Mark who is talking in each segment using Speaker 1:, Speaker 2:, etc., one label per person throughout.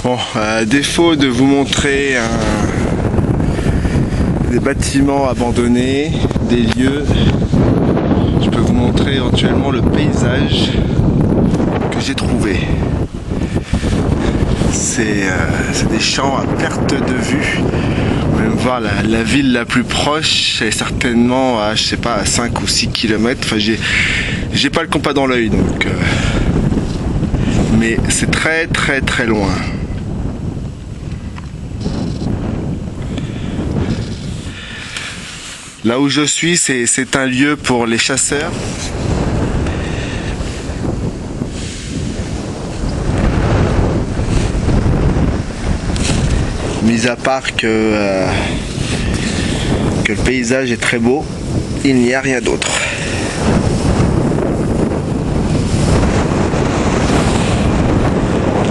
Speaker 1: Bon, à défaut de vous montrer des bâtiments abandonnés, des lieux, je peux vous montrer éventuellement le paysage que j'ai trouvé. C'est des champs à perte de vue. Même voir la ville la plus proche est certainement à, je sais pas, à 5 ou 6 km. Enfin, j'ai pas le compas dans l'œil, donc mais c'est très très très loin. Là où je suis, c'est un lieu pour les chasseurs. Mis à part que le paysage est très beau, il n'y a rien d'autre.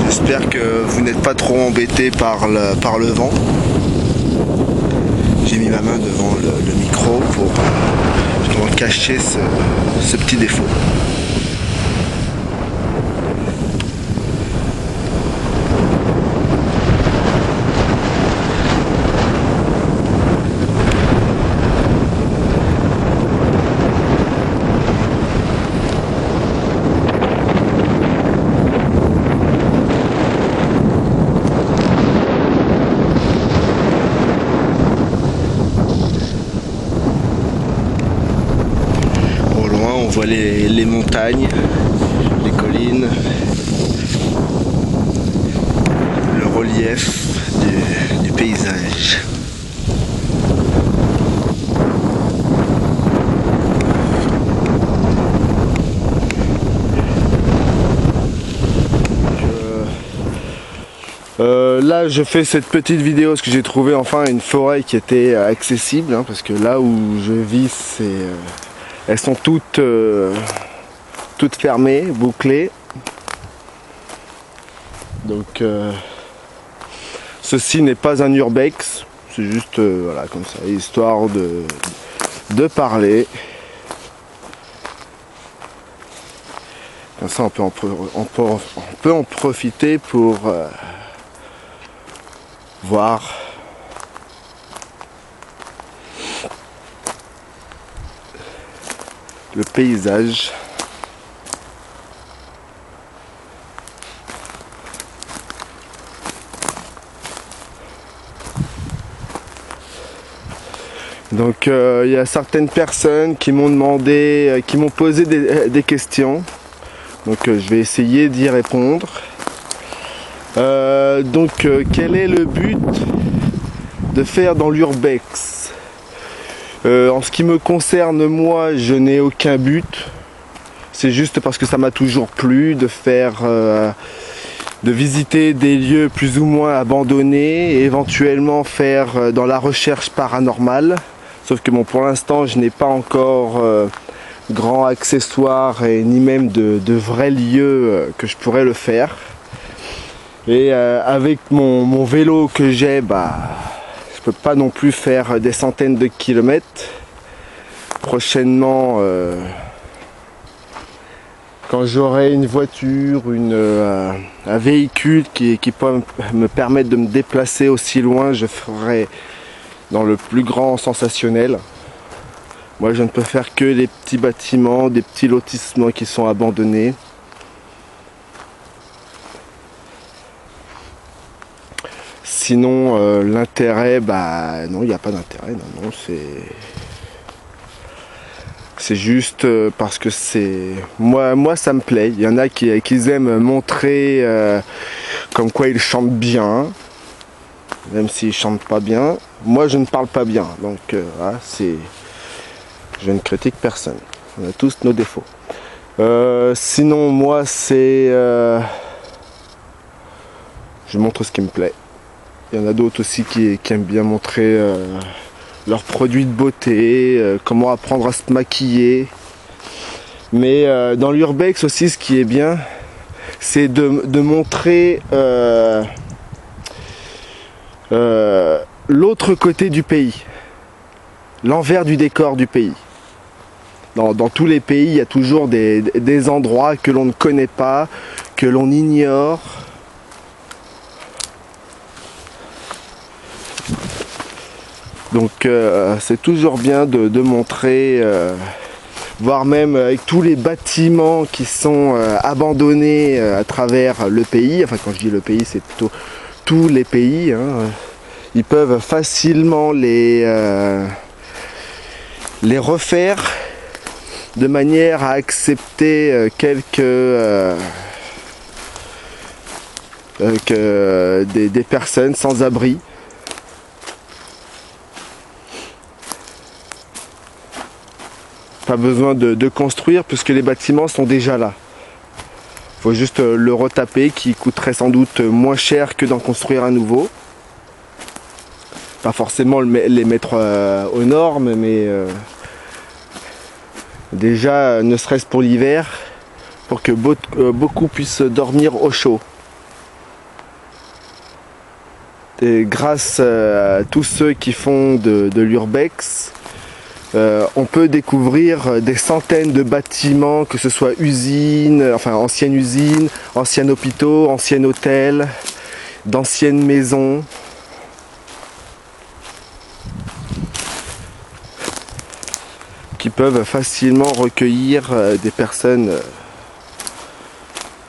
Speaker 1: J'espère que vous n'êtes pas trop embêté par le vent. J'ai mis ma main devant le micro pour justement cacher ce petit défaut. On voit les montagnes, les collines, le relief du paysage. Là je fais cette petite vidéo parce que j'ai trouvé enfin une forêt qui était accessible, hein, parce que là où je vis elles sont toutes fermées, bouclées. Donc ceci n'est pas un urbex, c'est juste voilà, comme ça, histoire de parler. Comme ça on peut en profiter pour voir le paysage. Donc il y a certaines personnes qui m'ont demandé, qui m'ont posé des questions. Donc je vais essayer d'y répondre. Quel est le but de faire dans l'urbex? En ce qui me concerne, moi, je n'ai aucun but. C'est juste parce que ça m'a toujours plu de faire, de visiter des lieux plus ou moins abandonnés et éventuellement faire dans la recherche paranormale. Sauf que bon, pour l'instant, je n'ai pas encore grand accessoire et ni même de vrais lieux que je pourrais le faire. Et avec mon vélo que j'ai, je peux pas non plus faire des centaines de kilomètres. Prochainement, quand j'aurai une voiture, un véhicule qui peut me permettre de me déplacer aussi loin, je ferai dans le plus grand sensationnel. Moi je ne peux faire que des petits bâtiments, des petits lotissements qui sont abandonnés. Sinon l'intérêt, non, il n'y a pas d'intérêt, non, c'est juste parce que c'est moi ça me plaît. Il y en a qui aiment montrer comme quoi ils chantent bien, même s'ils chantent pas bien. Moi je ne parle pas bien, donc voilà, je ne critique personne. On a tous nos défauts. Sinon moi c'est je montre ce qui me plaît. Il y en a d'autres aussi qui aiment bien montrer leurs produits de beauté, comment apprendre à se maquiller. Mais dans l'urbex aussi, ce qui est bien, c'est de montrer l'autre côté du pays, l'envers du décor du pays. Dans tous les pays, il y a toujours des endroits que l'on ne connaît pas, que l'on ignore. Donc c'est toujours bien de montrer, voire même avec tous les bâtiments qui sont abandonnés à travers le pays. Enfin, quand je dis le pays, c'est plutôt tous les pays, hein. Ils peuvent facilement les refaire de manière à accepter des personnes sans abri. Pas besoin de construire puisque les bâtiments sont déjà là. Il faut juste le retaper, qui coûterait sans doute moins cher que d'en construire un nouveau. Pas forcément les mettre aux normes, mais déjà ne serait-ce pour l'hiver, pour que beaucoup puissent dormir au chaud. Et grâce à tous ceux qui font de l'urbex, on peut découvrir des centaines de bâtiments, que ce soit usines, enfin anciennes usines, anciens hôpitaux, anciens hôtels, d'anciennes maisons. Qui peuvent facilement recueillir des personnes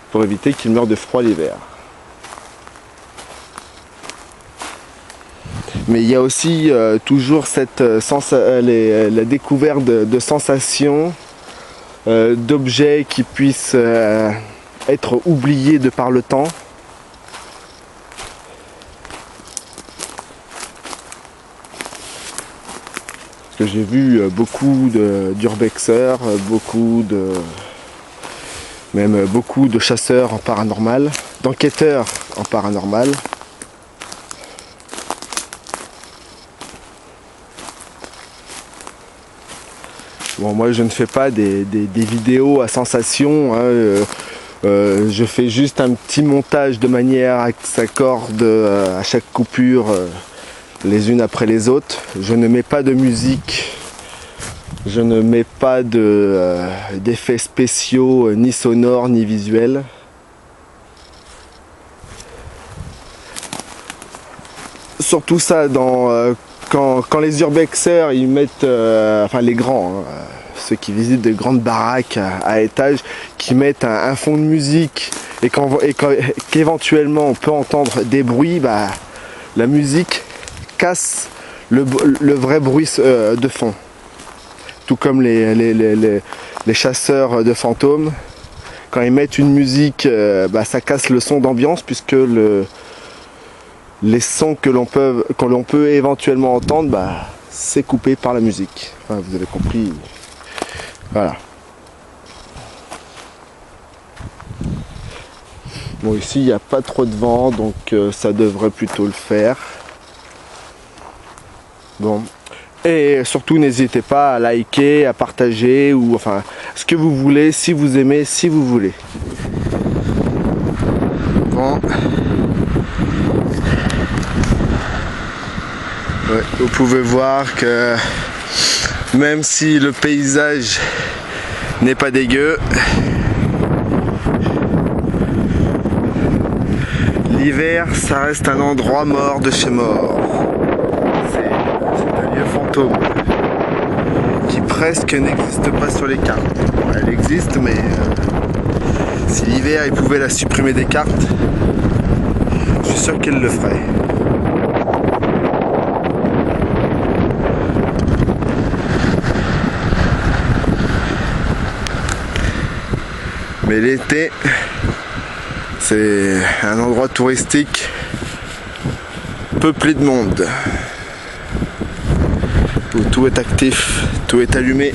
Speaker 1: pour éviter qu'ils meurent de froid l'hiver. Mais il y a aussi toujours la découverte de sensations, d'objets qui puissent être oubliés de par le temps. J'ai vu beaucoup d'urbexeurs, même beaucoup de chasseurs en paranormal, d'enquêteurs en paranormal. Bon, moi je ne fais pas des vidéos à sensation, hein, je fais juste un petit montage de manière à que ça s'accorde à chaque coupure. Les unes après les autres. Je ne mets pas de musique, je ne mets pas d'effets spéciaux, ni sonores, ni visuels. Surtout ça, quand les urbexeurs ils mettent, enfin les grands, hein, ceux qui visitent de grandes baraques à étage, qui mettent un fond de musique et qu'éventuellement on peut entendre des bruits, bah, la musique casse le vrai bruit de fond. Tout comme les chasseurs de fantômes, quand ils mettent une musique, bah, ça casse le son d'ambiance puisque les sons que l'on peut éventuellement entendre, bah, c'est coupé par la musique. Enfin, vous avez compris. Voilà. Bon, ici il n'y a pas trop de vent, donc ça devrait plutôt le faire. Bon, et surtout n'hésitez pas à liker, à partager, ou enfin ce que vous voulez, si vous aimez, si vous voulez. Bon. Ouais, vous pouvez voir que même si le paysage n'est pas dégueu, l'hiver ça reste un endroit mort de chez mort. Fantôme qui presque n'existe pas sur les cartes. Elle existe, mais si l'hiver il pouvait la supprimer des cartes, je suis sûr qu'elle le ferait. Mais l'été, c'est un endroit touristique peuplé de monde. Où tout est actif, tout est allumé.